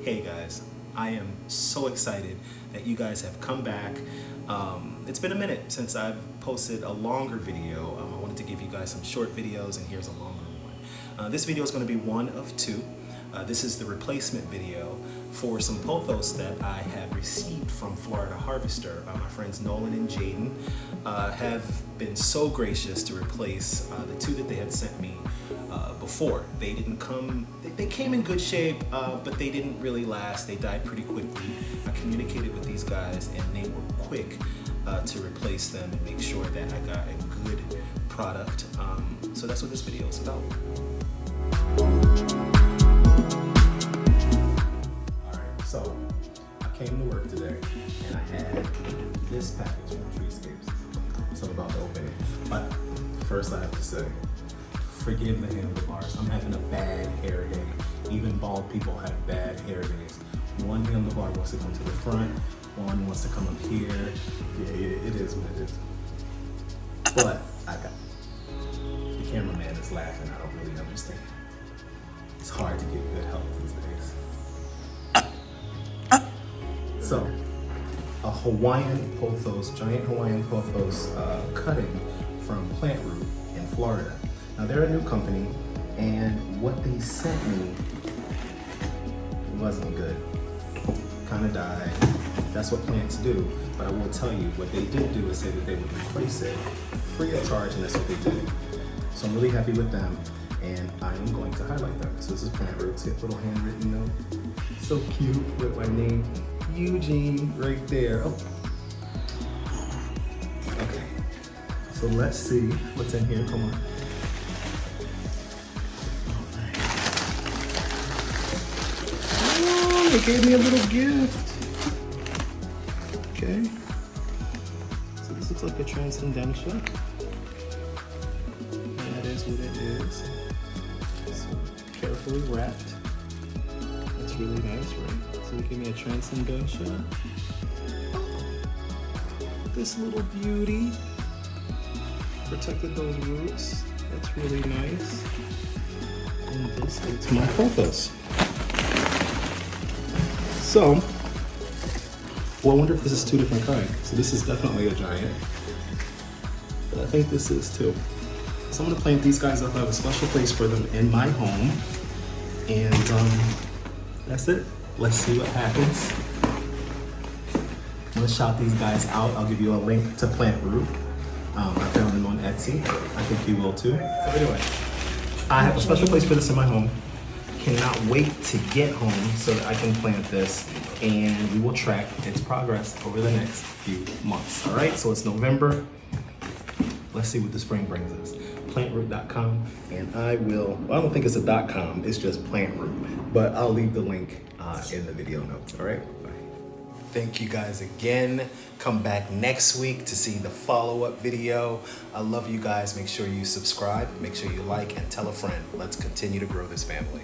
Hey guys, I am so excited that you guys have come back. It's been a minute since I've posted a longer video. I wanted to give you guys some short videos, and here's a longer one. This video is going to be one of two. This is the replacement video for some Pothos that I have received from Florida Harvester. My friends Nolan and Jayden have been so gracious to replace the two that they had sent me before. They didn't come, they came in good shape, but they didn't really last. They died pretty quickly. I communicated with these guys and they were quick to replace them and make sure that I got a good product. So that's what this video is about. Alright, so I came to work today and I had this package from Treescapes. So I'm about to open it. But first I have to say, forgive the handlebars. I'm having a bad hair day. Even bald people have bad hair days. One handlebar wants to come to the front, one wants to come up here. Yeah, it is what it is. But I got it. The cameraman is laughing. I don't really understand. It's hard to get good help these days. So, a Hawaiian Pothos, giant Hawaiian Pothos cutting from PlantRoot in Florida. Now they're a new company, and what they sent me wasn't good. Kind of died. That's what plants do. But I will tell you, what they did do is say that they would replace it free of charge, and that's what they did. So I'm really happy with them, and I am going to highlight them. So this is PlantRoot's little handwritten note. So cute with my name, Eugene, right there. Oh. Okay. So let's see what's in here. Come on. They gave me a little gift. Okay. So this looks like a transcendentia. And that is what it is. So carefully wrapped. That's really nice, right? So they gave me a transcendentia. This little beauty. Protected those roots. That's really nice. And this is my Pothos. So, well, I wonder if this is two different kinds. So this is definitely a giant, but I think this is too. So I'm gonna plant these guys up. I have a special place for them in my home, and that's it. Let's see what happens. I'm gonna shout these guys out. I'll give you a link to PlantRoot. I found them on Etsy. I think you will too. So anyway, I have a special place for this in my home. Cannot wait to get home so that I can plant this, and we will track its progress over the next few months. All right, so it's November. Let's see what the spring brings us. PlantRoot.com, and I don't think it's a .com, it's just PlantRoot, but I'll leave the link in the video notes. All right, bye. Thank you guys again. Come back next week to see the follow-up video. I love you guys. Make sure you subscribe, make sure you like, and tell a friend. Let's continue to grow this family.